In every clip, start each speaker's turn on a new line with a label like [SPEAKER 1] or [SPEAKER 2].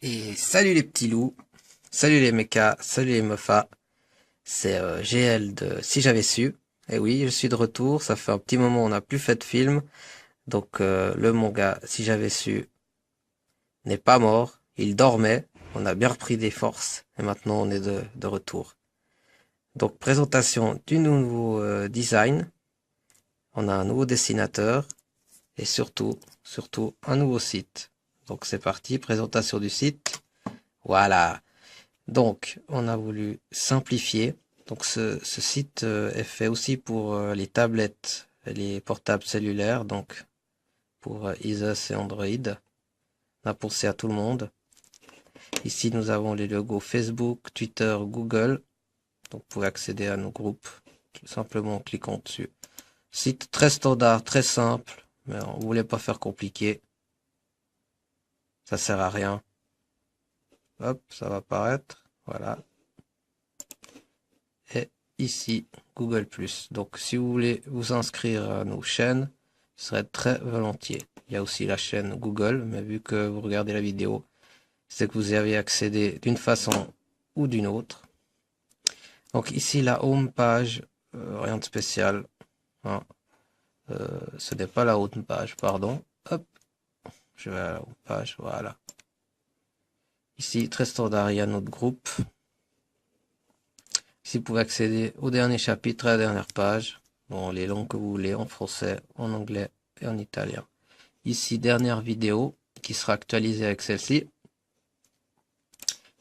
[SPEAKER 1] Et salut les petits loups, salut les mechas, salut les meufas, c'est GL de Si j'avais su. Et oui, je suis de retour, ça fait un petit moment on n'a plus fait de film, donc le manga Si j'avais su n'est pas mort, il dormait, on a bien repris des forces, et maintenant on est de retour. Donc présentation du nouveau design, on a un nouveau dessinateur, et surtout un nouveau site. Donc c'est parti, présentation du site, voilà. Donc, on a voulu simplifier. Donc, ce site est fait aussi pour les tablettes et les portables cellulaires, donc pour iOS et Android. On a pensé à tout le monde. Ici, nous avons les logos Facebook, Twitter, Google. Donc, vous pouvez accéder à nos groupes tout simplement en cliquant dessus. Site très standard, très simple, mais on voulait pas faire compliqué. Ça sert à rien. Hop, ça va apparaître. Voilà. Et ici Google+. Donc si vous voulez vous inscrire à nos chaînes, ce serait très volontiers. Il y a aussi la chaîne Google, mais vu que vous regardez la vidéo, c'est que vous y avez accédé d'une façon ou d'une autre. Donc ici la home page, rien de spécial, hein. Ce n'est pas la home page, pardon. Hop, je vais à la home page, voilà. Ici, très standard, il y a notre groupe. Ici, vous pouvez accéder au dernier chapitre, à la dernière page. Bon, les langues que vous voulez, en français, en anglais et en italien. Ici, dernière vidéo qui sera actualisée avec celle-ci.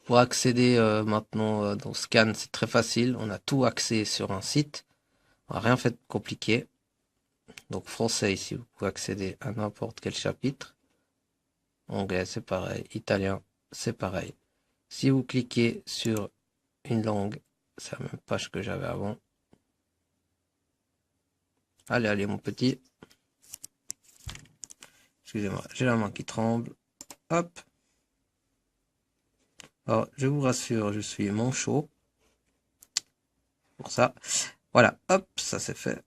[SPEAKER 1] Pour accéder maintenant dans Scan, c'est très facile. On a tout accès sur un site. On n'a rien fait de compliqué. Donc français ici, vous pouvez accéder à n'importe quel chapitre. Anglais, c'est pareil. Italien, c'est pareil. Si vous cliquez sur une langue, c'est la même page que j'avais avant. Allez, allez, mon petit. Excusez-moi, j'ai la main qui tremble. Hop. Alors, je vous rassure, je suis manchot. Pour ça. Voilà, hop, ça c'est fait.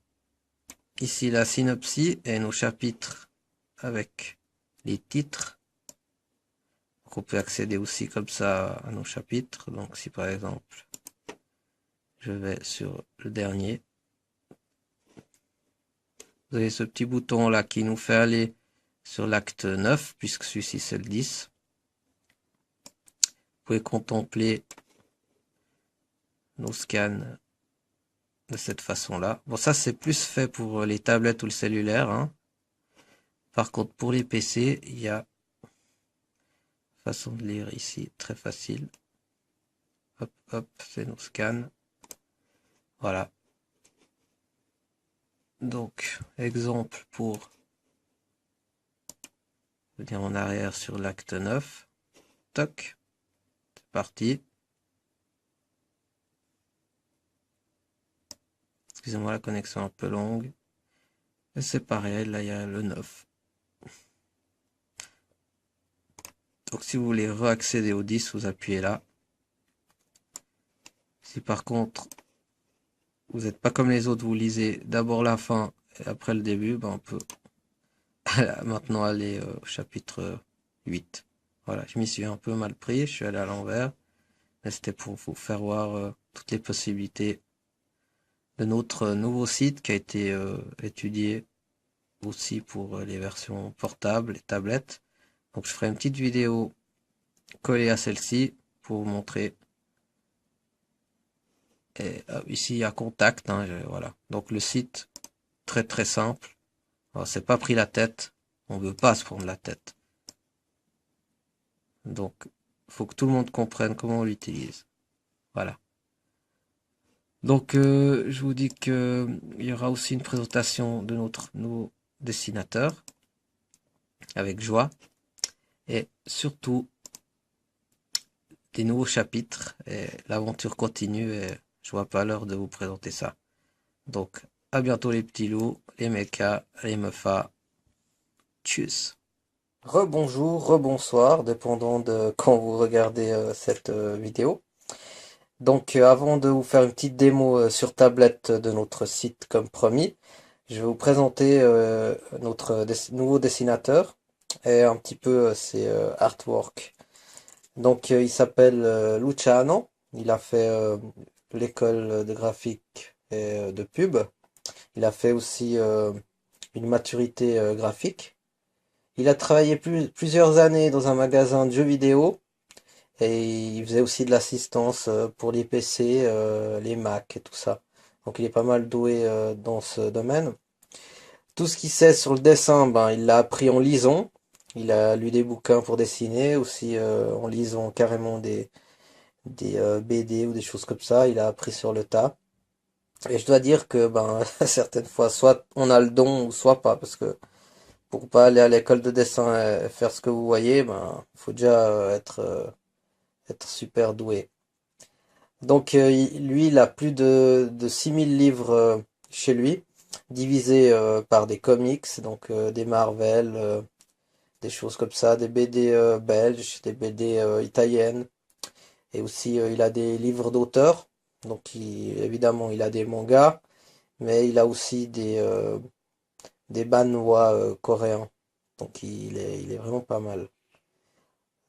[SPEAKER 1] Ici, la synopsis et nos chapitres avec les titres. Donc, on peut accéder aussi comme ça à nos chapitres. Donc, si par exemple, je vais sur le dernier. Vous avez ce petit bouton là qui nous fait aller sur l'acte 9, puisque celui-ci c'est le 10. Vous pouvez contempler nos scans de cette façon-là. Bon, ça c'est plus fait pour les tablettes ou le cellulaire, hein. Par contre, pour les PC, il y a façon de lire ici, très facile. Hop, hop, c'est nos scans. Voilà. Donc, exemple pour venir en arrière sur l'acte 9. Toc, c'est parti. Excusez-moi, la connexion est un peu longue. Et c'est pareil, là il y a le 9. Donc si vous voulez réaccéder au 10, vous appuyez là. Si par contre, vous n'êtes pas comme les autres, vous lisez d'abord la fin et après le début, ben on peut maintenant aller au chapitre 8. Voilà, je m'y suis un peu mal pris, je suis allé à l'envers. Mais c'était pour vous faire voir toutes les possibilités de notre nouveau site qui a été étudié aussi pour les versions portables et tablettes. Donc je ferai une petite vidéo collée à celle-ci pour vous montrer. Et ici il y a contact, hein, voilà. Donc le site, très très simple. Alors, c'est pas pris la tête, on veut pas se prendre la tête. Donc faut que tout le monde comprenne comment on l'utilise. Voilà. Donc je vous dis que il y aura aussi une présentation de notre nouveau dessinateur avec joie et surtout des nouveaux chapitres et l'aventure continue et je vois pas l'heure de vous présenter ça. Donc à bientôt les petits loups, les mechas, les meufas. Tchuss. Rebonjour, rebonsoir, dépendant de quand vous regardez cette vidéo. Donc avant de vous faire une petite démo sur tablette de notre site comme promis, je vais vous présenter notre nouveau dessinateur et un petit peu ses artworks. Donc il s'appelle Luciano. Il a fait l'école de graphique et de pub. Il a fait aussi une maturité graphique. Il a travaillé plusieurs années dans un magasin de jeux vidéo et il faisait aussi de l'assistance pour les PC, les Mac et tout ça. Donc il est pas mal doué dans ce domaine. Tout ce qu'il sait sur le dessin, ben, il l'a appris en lisant. Il a lu des bouquins pour dessiner, aussi en lisant carrément des BD ou des choses comme ça. Il a appris sur le tas. Et je dois dire que ben, certaines fois, soit on a le don ou soit pas, parce que pour pas aller à l'école de dessin et faire ce que vous voyez, ben, faut déjà être super doué. Donc lui, il a plus de 6000 livres chez lui, divisés par des comics, donc des Marvel, des choses comme ça, des BD belges, des BD italiennes, et aussi il a des livres d'auteurs, donc évidemment il a des mangas, mais il a aussi des manhwas coréens, donc il est vraiment pas mal.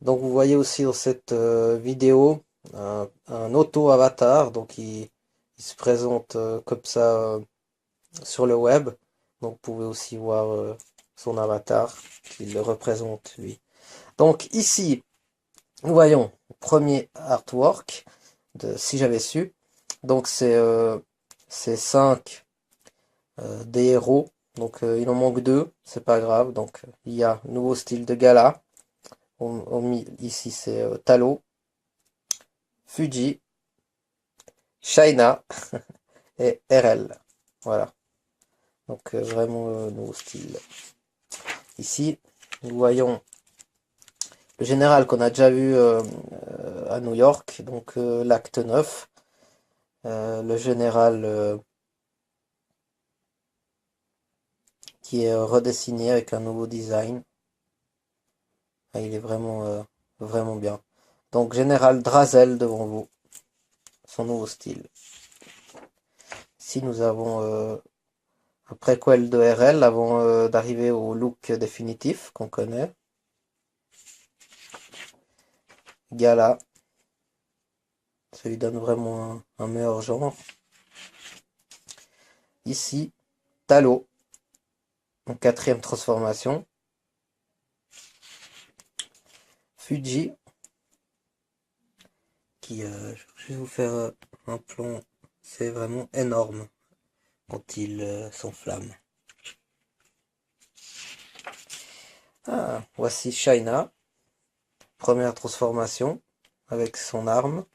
[SPEAKER 1] Donc vous voyez aussi dans cette vidéo un auto-avatar, donc il se présente comme ça sur le web. Donc vous pouvez aussi voir son avatar qui le représente lui. Donc ici, nous voyons le premier artwork de Si j'avais su. Donc c'est 5 des héros. Donc il en manque 2, c'est pas grave. Donc il y a nouveau style de gala. Ici c'est Talo, Fuji, China et RL. Voilà. Donc vraiment nouveau style. Ici, nous voyons le général qu'on a déjà vu à New York, donc l'acte 9. Le général qui est redessiné avec un nouveau design. Ah, il est vraiment bien. Donc général Drazel devant vous, son nouveau style. Ici nous avons un préquel de RL avant d'arriver au look définitif qu'on connaît. Gala, ça lui donne vraiment un meilleur genre. Ici, Talo, en 4e transformation. Fuji, qui, je vais vous faire un plan, c'est vraiment énorme quand il s'enflamme. Ah, voici China, première transformation avec son arme.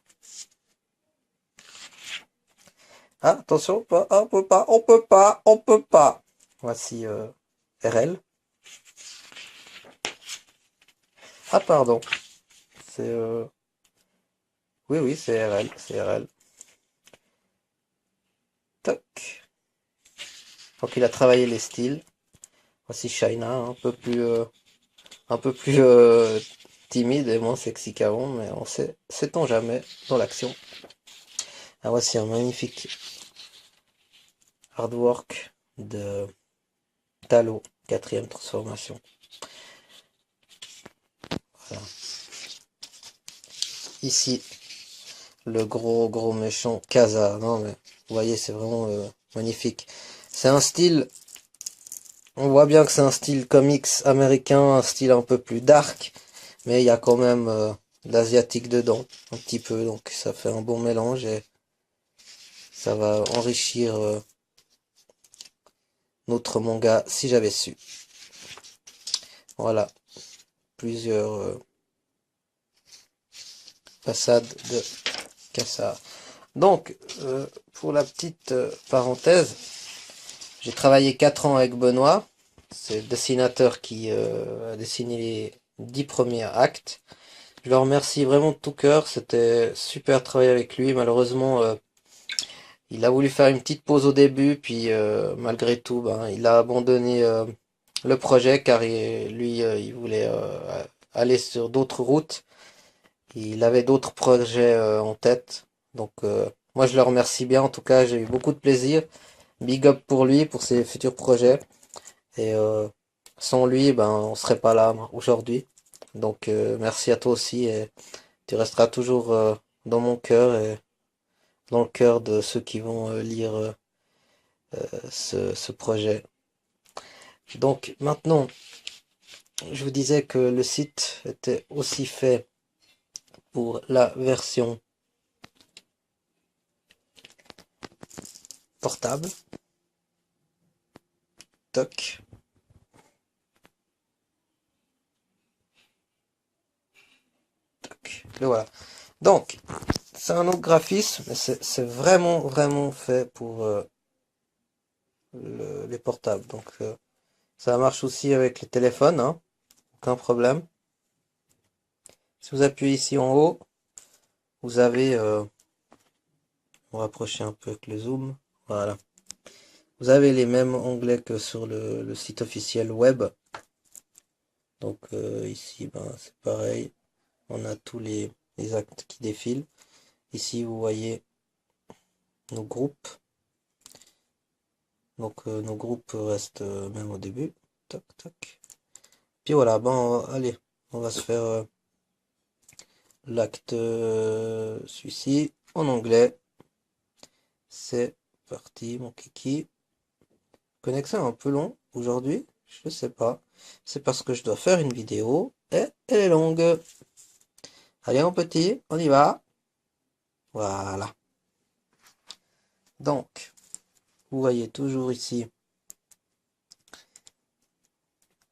[SPEAKER 1] Ah, attention, on peut pas, on peut pas, on peut pas. Voici RL. Ah, pardon. C'est oui, c'est RL, c'est RL. Toc. Donc il a travaillé les styles. Voici China, un peu plus timide et moins sexy qu'avant, mais on sait-on jamais dans l'action. Ah, voici un magnifique artwork de Talo, 4e transformation. Voilà. Ici, le gros méchant Kaza. Non mais, vous voyez, c'est vraiment magnifique. C'est un style, on voit bien que c'est un style comics américain, un style un peu plus dark, mais il y a quand même l'asiatique dedans, un petit peu, donc ça fait un bon mélange et ça va enrichir notre manga si j'avais su. Voilà, plusieurs façades de Cassard. Donc, pour la petite parenthèse, j'ai travaillé 4 ans avec Benoît. C'est le dessinateur qui a dessiné les 10 premiers actes. Je le remercie vraiment de tout cœur. C'était super de travailler avec lui. Malheureusement, il a voulu faire une petite pause au début, puis malgré tout, ben, il a abandonné le projet car lui, il voulait aller sur d'autres routes. Il avait d'autres projets en tête. Donc moi je le remercie bien. En tout cas, j'ai eu beaucoup de plaisir. Big up pour lui, pour ses futurs projets. Et sans lui, ben on serait pas là aujourd'hui. Donc merci à toi aussi et Tu resteras toujours dans mon cœur et dans le cœur de ceux qui vont lire ce projet. Donc maintenant, je vous disais que le site était aussi fait pour la version portable. Toc. Toc. Le voilà. Donc, c'est un autre graphisme, mais c'est vraiment fait pour les portables. Donc, ça marche aussi avec les téléphones, hein, aucun problème. Si vous appuyez ici en haut, vous avez, on va rapprocher un peu avec le zoom, voilà. Vous avez les mêmes onglets que sur le site officiel web. Donc ici, ben, c'est pareil. On a tous les actes qui défilent. Ici, vous voyez nos groupes. Donc nos groupes restent même au début. Toc, toc. Puis voilà, bon, allez, on va se faire l'acte celui-ci en anglais. C'est parti, mon kiki. Connexion un peu long aujourd'hui, je sais pas. C'est parce que je dois faire une vidéo et elle est longue. Allez, mon petit, on y va. Voilà. Donc, vous voyez toujours ici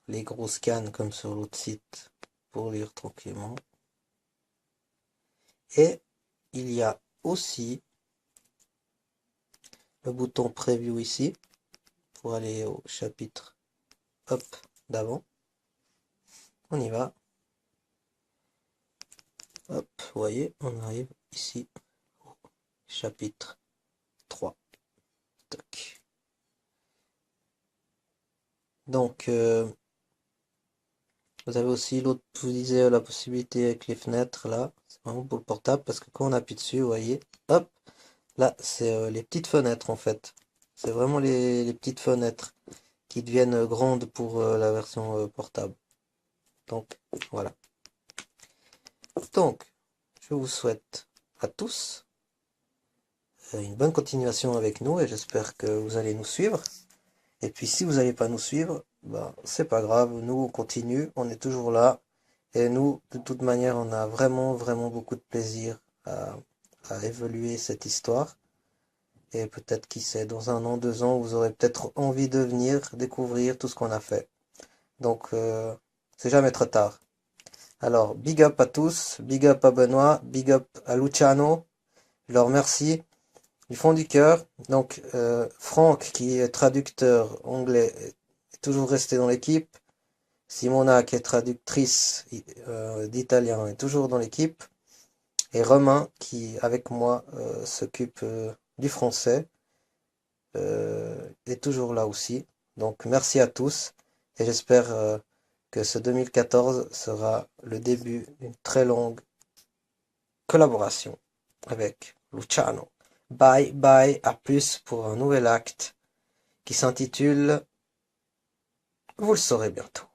[SPEAKER 1] les gros scans comme sur l'autre site pour lire tranquillement. Et il y a aussi le bouton preview ici pour aller au chapitre hop d'avant. On y va. Hop, vous voyez, on arrive ici au chapitre 3. Toc. Donc, vous avez aussi l'autre, je vous disais, la possibilité avec les fenêtres là. C'est vraiment pour le portable parce que quand on appuie dessus, vous voyez, hop, là, c'est les petites fenêtres en fait. C'est vraiment les petites fenêtres qui deviennent grandes pour la version portable. Donc, voilà. Donc, je vous souhaite à tous une bonne continuation avec nous et j'espère que vous allez nous suivre. Et puis si vous n'allez pas nous suivre, ben, c'est pas grave, nous on continue, on est toujours là. Et nous, de toute manière, on a vraiment beaucoup de plaisir à évoluer cette histoire. Et peut-être, qui sait, dans 1 an, 2 ans, vous aurez peut-être envie de venir découvrir tout ce qu'on a fait. Donc, c'est jamais trop tard. Alors, big up à tous, big up à Benoît, big up à Luciano. Je leur remercie du fond du cœur. Donc, Franck, qui est traducteur anglais, est toujours resté dans l'équipe. Simona, qui est traductrice d'italien, est toujours dans l'équipe. Et Romain, qui, avec moi, s'occupe du français, est toujours là aussi. Donc, merci à tous. Et j'espère que ce 2014 sera le début d'une très longue collaboration avec Luciano. Bye bye, à plus pour un nouvel acte qui s'intitule, vous le saurez bientôt.